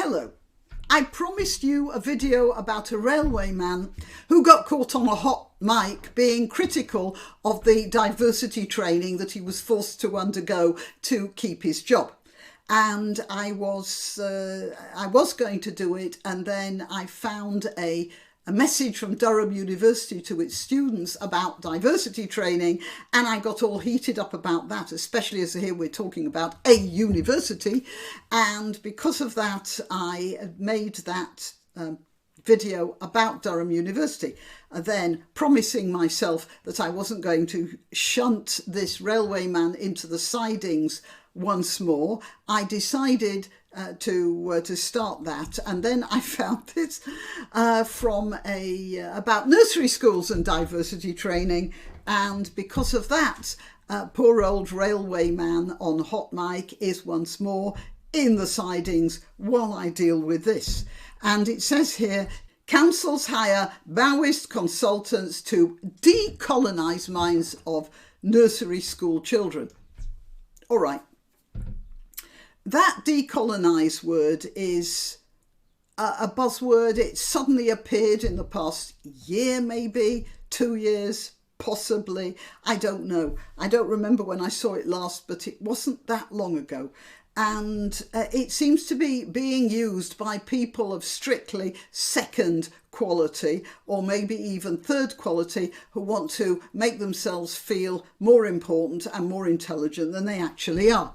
Hello. I promised you a video about a railway man who got caught on a hot mic being critical of the diversity training that he was forced to undergo to keep his job. And I was going to do it, and then I found a message from Durham University to its students about diversity training, and I got all heated up about that, especially as here we're talking about a university. And because of that, I made that video about Durham University, then promising myself that I wasn't going to shunt this railway man into the sidings once more. I decided to start that, and then I found this from about nursery schools and diversity training, and because of that, poor old railway man on hot mic is once more in the sidings while I deal with this. And it says here, councils hire Maoist consultants to decolonise minds of nursery school children. All right. That decolonise word is a buzzword. It suddenly appeared in the past year, maybe 2 years, possibly. I don't know. I don't remember when I saw it last, but it wasn't that long ago. And it seems to be being used by people of strictly second quality, or maybe even third quality, who want to make themselves feel more important and more intelligent than they actually are.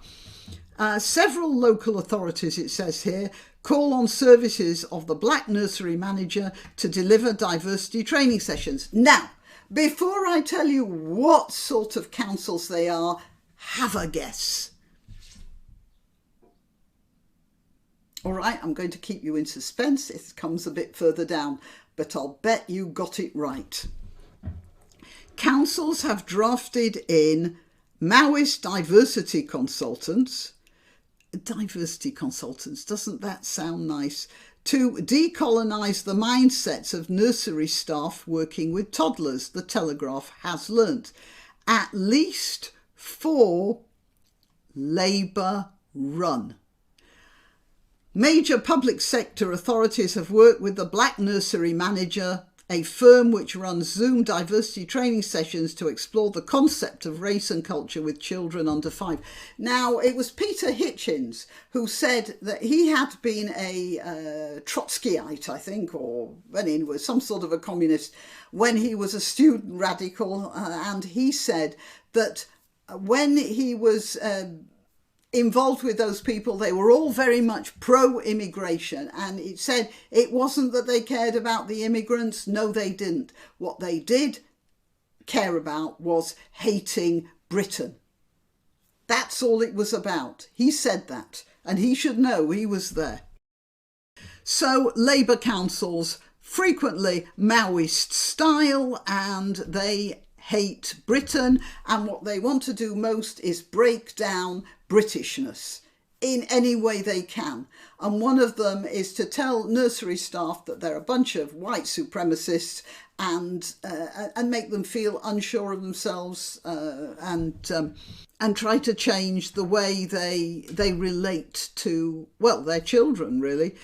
Several local authorities, it says here, call on services of the Black Nursery Manager to deliver diversity training sessions. Now, before I tell you what sort of councils they are, have a guess. All right, I'm going to keep you in suspense. It comes a bit further down, but I'll bet you got it right. Councils have drafted in Maoist diversity consultants. Diversity consultants, doesn't that sound nice? To decolonise the mindsets of nursery staff working with toddlers, the Telegraph has learnt. At least 4 Labour run. Major public sector authorities have worked with the Black Nursery Manager, a firm which runs Zoom diversity training sessions to explore the concept of race and culture with children under 5. Now, it was Peter Hitchens who said that he had been a Trotskyite, I think, or he was some sort of a communist when he was a student radical, and he said that when he was involved with those people, they were all very much pro-immigration, and it said it wasn't that they cared about the immigrants. No, they didn't. What they did care about was hating Britain. That's all it was about. He said that, and he should know, he was there. So Labour councils, frequently Maoist style, and they hate Britain, and what they want to do most is break down Britishness in any way they can. And one of them is to tell nursery staff that they're a bunch of white supremacists, and make them feel unsure of themselves, and try to change the way they relate to, well, their children, really.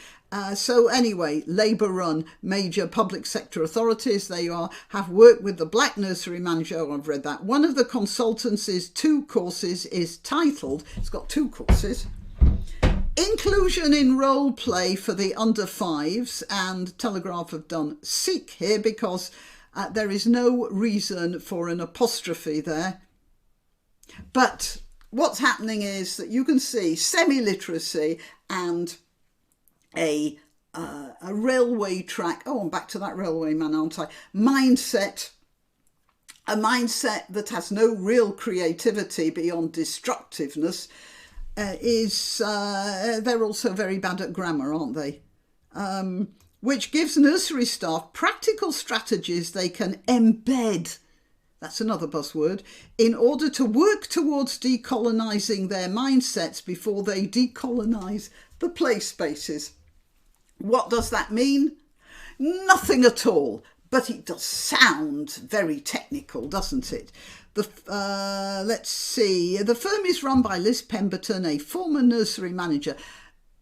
So anyway, Labour-run major public sector authorities, they have worked with the Black Nursery Manager. Oh, I've read that. One of the consultancy's 2 courses is titled, it's got 2 courses, Inclusion in Role Play for the Under 5s, and Telegraph have done Seek here because there is no reason for an apostrophe there. But what's happening is that you can see semi-literacy and a railway track. Oh, I'm back to that railway man, aren't I? Mindset. A mindset that has no real creativity beyond destructiveness they're also very bad at grammar, aren't they? Which gives nursery staff practical strategies they can embed, that's another buzzword, in order to work towards decolonising their mindsets before they decolonise the play spaces. What does that mean? Nothing at all, but it does sound very technical, doesn't it? Let's see. The firm is run by Liz Pemberton, a former nursery manager.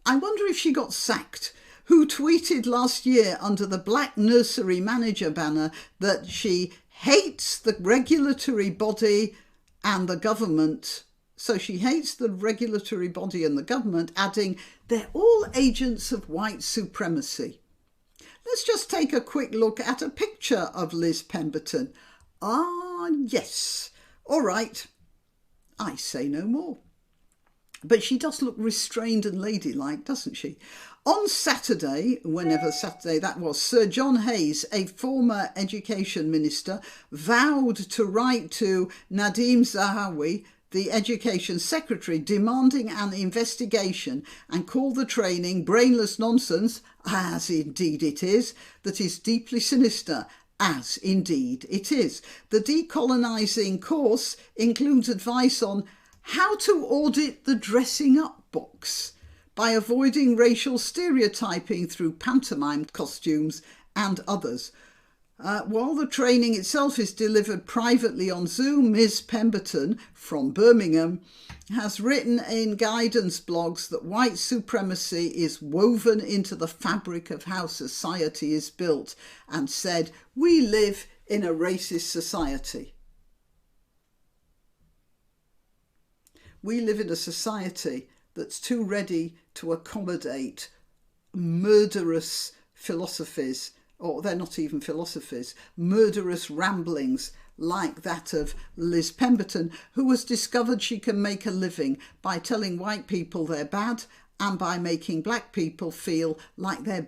I wonder if she got sacked, who tweeted last year under the Black Nursery Manager banner that she hates the regulatory body and the government. So she hates the regulatory body and the government, adding, they're all agents of white supremacy. Let's just take a quick look at a picture of Liz Pemberton. Ah, yes. All right. I say no more. But she does look restrained and ladylike, doesn't she? On Saturday, whenever Saturday that was, Sir John Hayes, a former education minister, vowed to write to Nadhim Zahawi, the education secretary, demanding an investigation and called the training brainless nonsense, as indeed it is, that is deeply sinister, as indeed it is. The decolonising course includes advice on how to audit the dressing up box by avoiding racial stereotyping through pantomime costumes and others. While the training itself is delivered privately on Zoom, Ms. Pemberton from Birmingham has written in guidance blogs that white supremacy is woven into the fabric of how society is built and said, we live in a racist society. We live in a society that's too ready to accommodate murderous philosophies, or they're not even philosophies, murderous ramblings like that of Liz Pemberton, who has discovered she can make a living by telling white people they're bad and by making black people feel like they're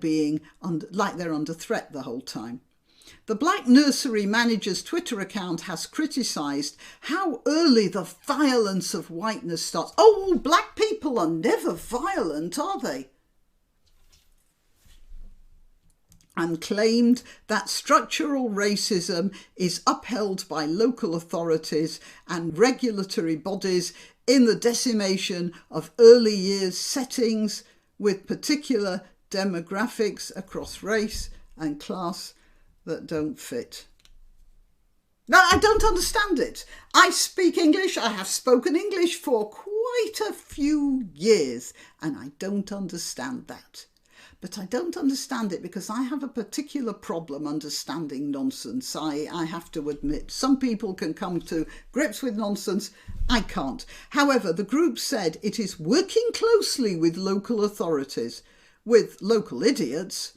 under threat the whole time. The Black Nursery Manager's Twitter account has criticised how early the violence of whiteness starts. Oh, black people are never violent, are they? And claimed that structural racism is upheld by local authorities and regulatory bodies in the decimation of early years settings with particular demographics across race and class that don't fit. Now, I don't understand it. I speak English. I have spoken English for quite a few years, and I don't understand that. But I don't understand it because I have a particular problem understanding nonsense. I have to admit, some people can come to grips with nonsense. I can't. However, the group said it is working closely with local authorities, with local idiots,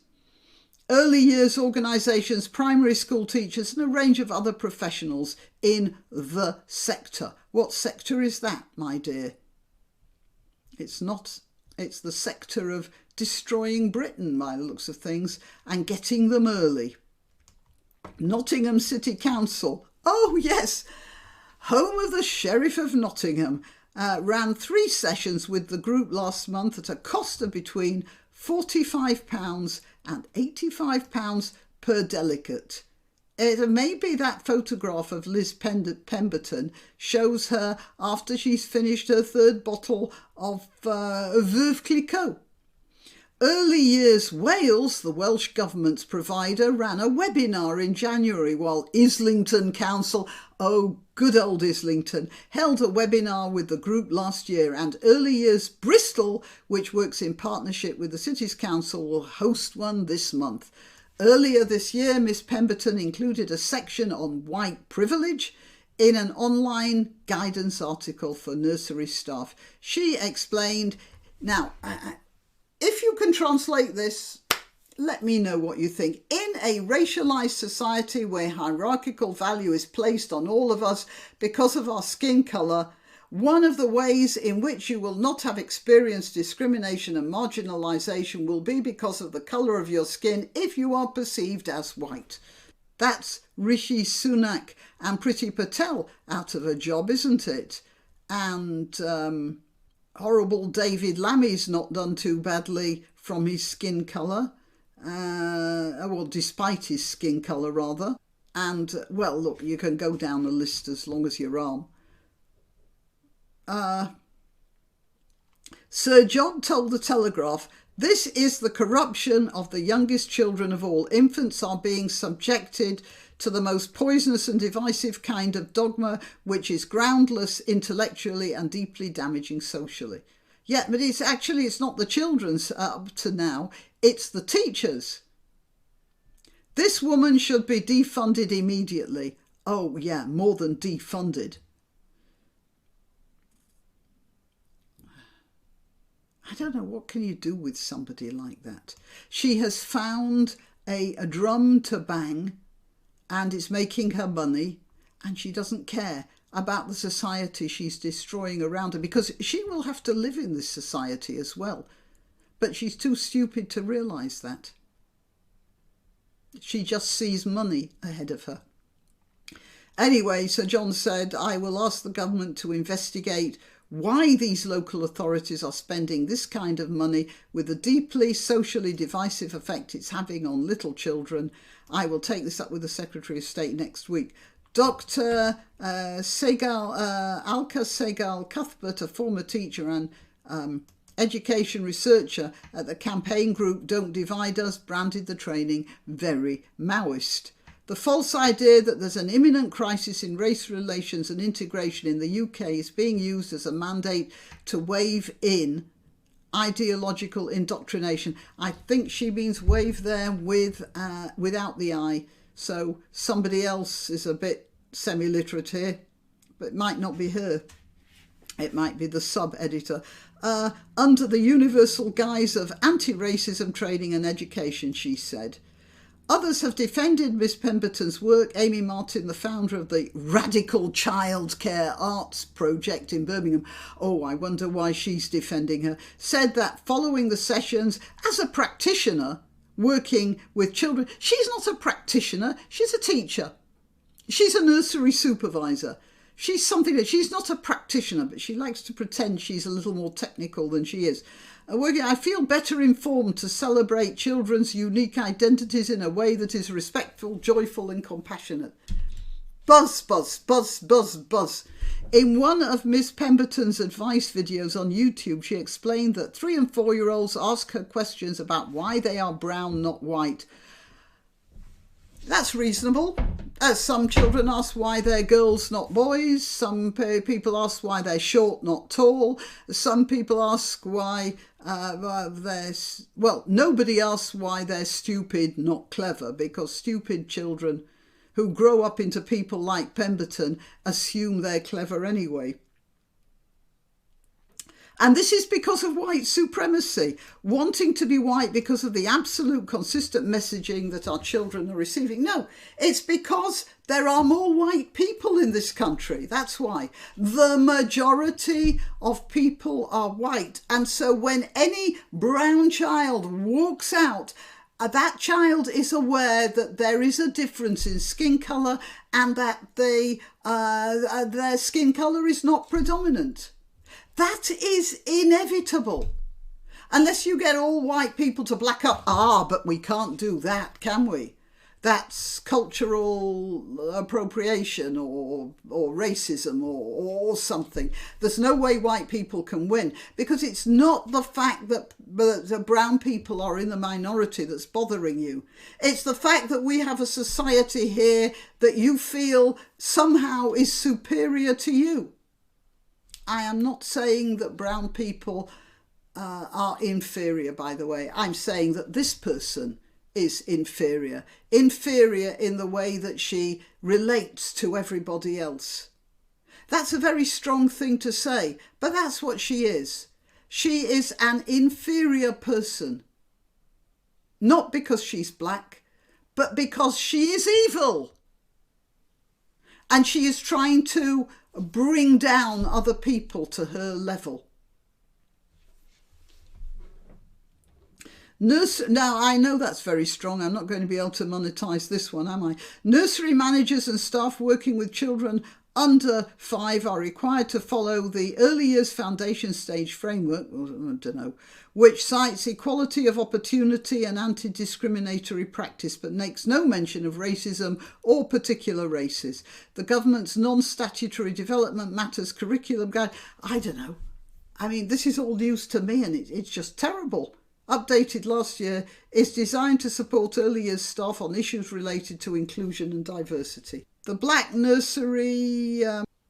early years organisations, primary school teachers and a range of other professionals in the sector. What sector is that, my dear? It's the sector of destroying Britain by the looks of things and getting them early. Nottingham City Council, oh yes, home of the Sheriff of Nottingham, ran 3 sessions with the group last month at a cost of between £45 and £85 per delegate. It may be that photograph of Liz Pemberton shows her after she's finished her 3rd bottle of Veuve Clicquot. Early Years Wales, the Welsh Government's provider, ran a webinar in January, while Islington Council, oh good old Islington, held a webinar with the group last year, and Early Years Bristol, which works in partnership with the City's Council, will host one this month. Earlier this year, Miss Pemberton included a section on white privilege in an online guidance article for nursery staff. She explained, now, if you can translate this, let me know what you think. In a racialised society where hierarchical value is placed on all of us because of our skin colour, one of the ways in which you will not have experienced discrimination and marginalisation will be because of the colour of your skin if you are perceived as white. That's Rishi Sunak and Priti Patel out of a job, isn't it? And horrible David Lammy's not done too badly from his skin colour. Well, despite his skin colour, rather. And, well, look, you can go down the list as long as your arm. Sir John told the Telegraph, "This is the corruption of the youngest children of all. Infants are being subjected to the most poisonous and divisive kind of dogma, which is groundless intellectually and deeply damaging socially." Yeah, but it's not the children's up to now, it's the teachers. This woman should be defunded immediately. Oh yeah, more than defunded. I don't know, what can you do with somebody like that? She has found a drum to bang and it's making her money, and she doesn't care about the society she's destroying around her, because she will have to live in this society as well. But she's too stupid to realise that. She just sees money ahead of her. Anyway, Sir John said, I will ask the government to investigate why these local authorities are spending this kind of money with the deeply socially divisive effect it's having on little children. I will take this up with the Secretary of State next week. Dr. Alka Segal Cuthbert, a former teacher and education researcher at the campaign group Don't Divide Us, branded the training very Maoist. The false idea that there's an imminent crisis in race relations and integration in the UK is being used as a mandate to wave in ideological indoctrination. I think she means wave there without the I. So somebody else is a bit semi-literate here, but it might not be her. It might be the sub-editor. Under the universal guise of anti-racism training and education, she said. Others have defended Miss Pemberton's work. Amy Martin, the founder of the Radical Childcare Arts Project in Birmingham, oh, I wonder why she's defending her, said that following the sessions, as a practitioner working with children, she's not a practitioner, she's a teacher. She's a nursery supervisor. She's something that she's not a practitioner, but she likes to pretend she's a little more technical than she is. I feel better informed to celebrate children's unique identities in a way that is respectful, joyful and compassionate. Buzz, buzz, buzz, buzz, buzz. In one of Miss Pemberton's advice videos on YouTube, she explained that 3- and 4-year-olds ask her questions about why they are brown, not white. That's reasonable. As some children ask why they're girls, not boys. Some people ask why they're short, not tall. Some people ask why nobody asks why they're stupid, not clever, because stupid children who grow up into people like Pemberton assume they're clever anyway. And this is because of white supremacy, wanting to be white because of the absolute consistent messaging that our children are receiving. No, it's because there are more white people in this country. That's why. The majority of people are white. And so when any brown child walks out, that child is aware that there is a difference in skin colour and that their skin colour is not predominant. That is inevitable. Unless you get all white people to black up. But we can't do that, can we? That's cultural appropriation or racism or something. There's no way white people can win, because it's not the fact that the brown people are in the minority that's bothering you. It's the fact that we have a society here that you feel somehow is superior to you. I am not saying that brown people are inferior, by the way. I'm saying that this person is inferior. Inferior in the way that she relates to everybody else. That's a very strong thing to say, but that's what she is. She is an inferior person. Not because she's black, but because she is evil. And she is trying to bring down other people to her level. Now, I know that's very strong. I'm not going to be able to monetize this one, am I? Nursery managers and staff working with children under 5 are required to follow the early years foundation stage framework, I don't know, which cites equality of opportunity and anti-discriminatory practice, but makes no mention of racism or particular races. The government's non-statutory development matters curriculum guide, I don't know. I mean, this is all news to me, and it's just terrible. Updated last year, is designed to support early years staff on issues related to inclusion and diversity. The Black Nursery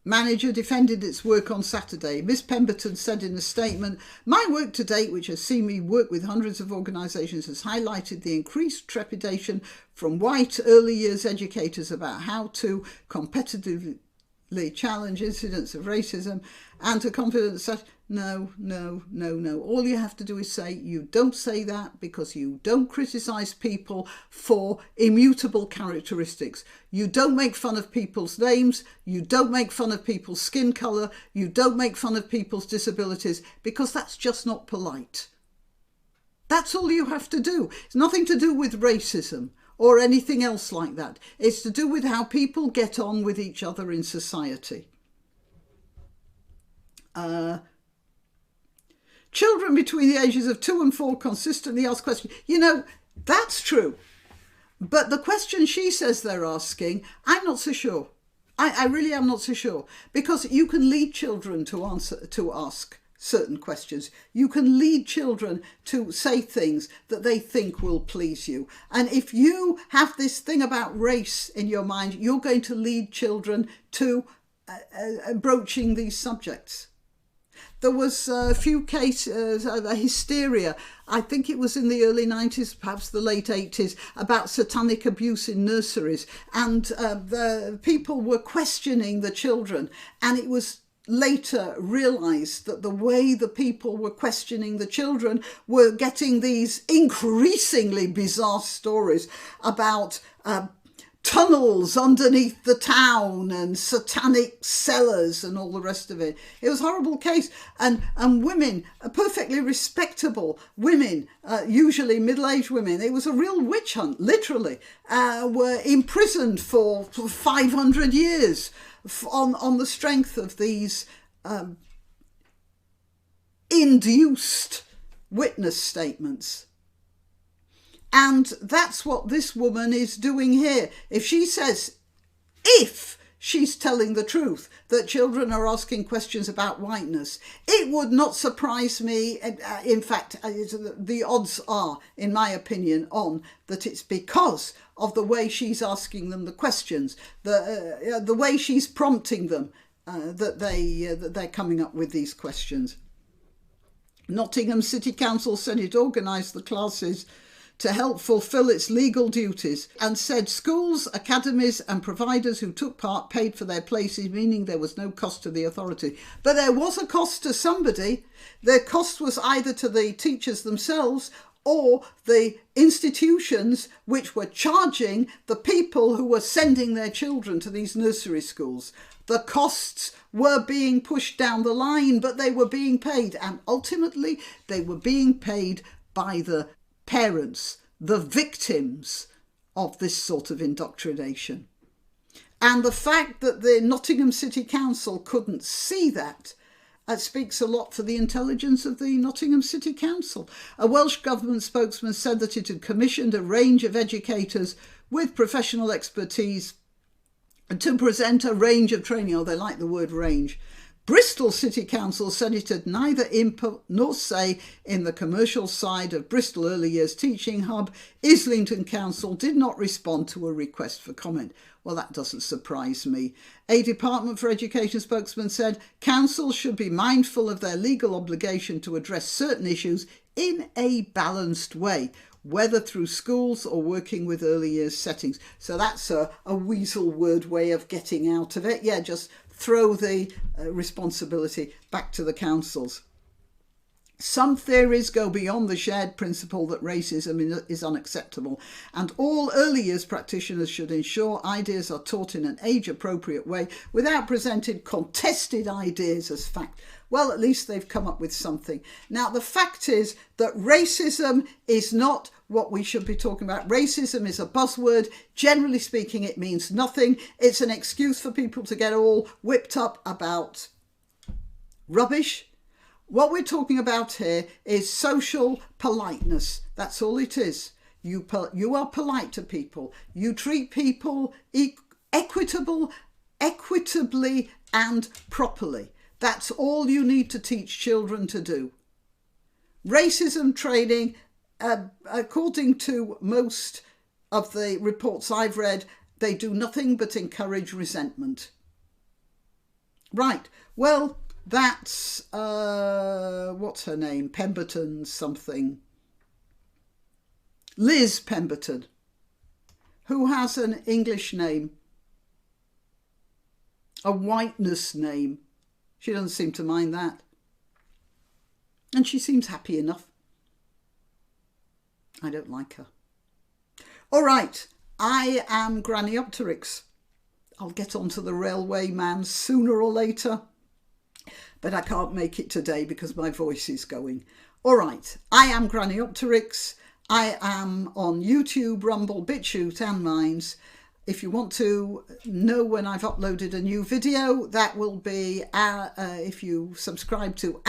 manager defended its work on Saturday. Miss Pemberton said in a statement, "My work to date, which has seen me work with hundreds of organisations, has highlighted the increased trepidation from white early years educators about how to competitively challenge incidents of racism and to confidence that no. All you have to do is say you don't say that because you don't criticise people for immutable characteristics. You don't make fun of people's names. You don't make fun of people's skin colour. You don't make fun of people's disabilities because that's just not polite. That's all you have to do. It's nothing to do with racism or anything else like that. It's to do with how people get on with each other in society. Children between the ages of 2 and 4 consistently ask questions. That's true. But the question she says they're asking, I'm not so sure. I really am not so sure. Because you can lead children to ask certain questions. You can lead children to say things that they think will please you. And if you have this thing about race in your mind, you're going to lead children to broaching these subjects. There was a few cases, hysteria, I think it was in the early 90s, perhaps the late 80s, about satanic abuse in nurseries. And the people were questioning the children. And it was later realised that the way the people were questioning the children were getting these increasingly bizarre stories about tunnels underneath the town and satanic cellars and all the rest of it. It was a horrible case. And women, perfectly respectable women, usually middle-aged women, it was a real witch hunt, literally, were imprisoned for 500 years on the strength of these induced witness statements. And that's what this woman is doing here. If she says, if she's telling the truth, that children are asking questions about whiteness, it would not surprise me. In fact, the odds are, in my opinion, on that it's because of the way she's asking them the questions, the way she's prompting them, that they're coming up with these questions. Nottingham City Council said it organised the classes to help fulfil its legal duties and said schools, academies and providers who took part paid for their places, meaning there was no cost to the authority. But there was a cost to somebody. The cost was either to the teachers themselves or the institutions which were charging the people who were sending their children to these nursery schools. The costs were being pushed down the line, but they were being paid. And ultimately, they were being paid by the parents, the victims of this sort of indoctrination. And the fact that the Nottingham City Council couldn't see that speaks a lot for the intelligence of the Nottingham City Council. A Welsh Government spokesman said that it had commissioned a range of educators with professional expertise to present a range of training. Oh, they like the word range. Bristol City Council said it had neither input nor say in the commercial side of Bristol Early Years Teaching Hub. Islington Council did not respond to a request for comment. Well, that doesn't surprise me. A Department for Education spokesman said councils should be mindful of their legal obligation to address certain issues in a balanced way, whether through schools or working with early years settings. So that's a weasel word way of getting out of it. Yeah, just throw the responsibility back to the councils. Some theories go beyond the shared principle that racism is unacceptable, and all early years practitioners should ensure ideas are taught in an age-appropriate way without presenting contested ideas as fact. Well, at least they've come up with something. Now, the fact is that racism is not what we should be talking about. Racism is a buzzword. Generally speaking, it means nothing. It's an excuse for people to get all whipped up about rubbish. What we're talking about here is social politeness. That's all it is. You are polite to people. You treat people equitably and properly. That's all you need to teach children to do. Racism training, according to most of the reports I've read, they do nothing but encourage resentment. Right, well, that's, what's her name? Pemberton something. Liz Pemberton, who has an English name, a whiteness name. She doesn't seem to mind that. And she seems happy enough. I don't like her. All right, I am Graniopteryx. I'll get onto the railway man sooner or later, but I can't make it today because my voice is going. All right, I am Graniopteryx. I am on YouTube, Rumble, BitChute and Minds. If you want to know when I've uploaded a new video, that will be if you subscribe to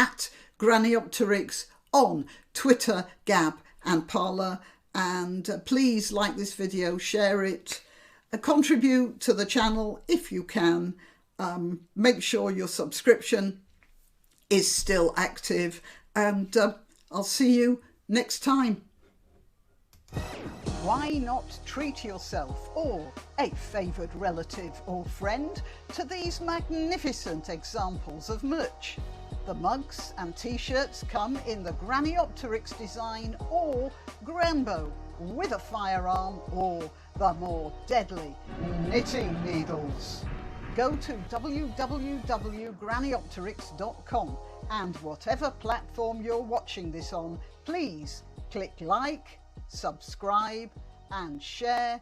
@Graniopteryx on Twitter, Gab and Parler. And please like this video, share it, contribute to the channel if you can. Make sure your subscription is still active, and I'll see you next time. Why not treat yourself or a favoured relative or friend to these magnificent examples of merch? The mugs and t-shirts come in the Graniopteryx design or Granbo with a firearm or the more deadly knitting needles. Go to www.graniopteryx.com and whatever platform you're watching this on, please click like, subscribe and share.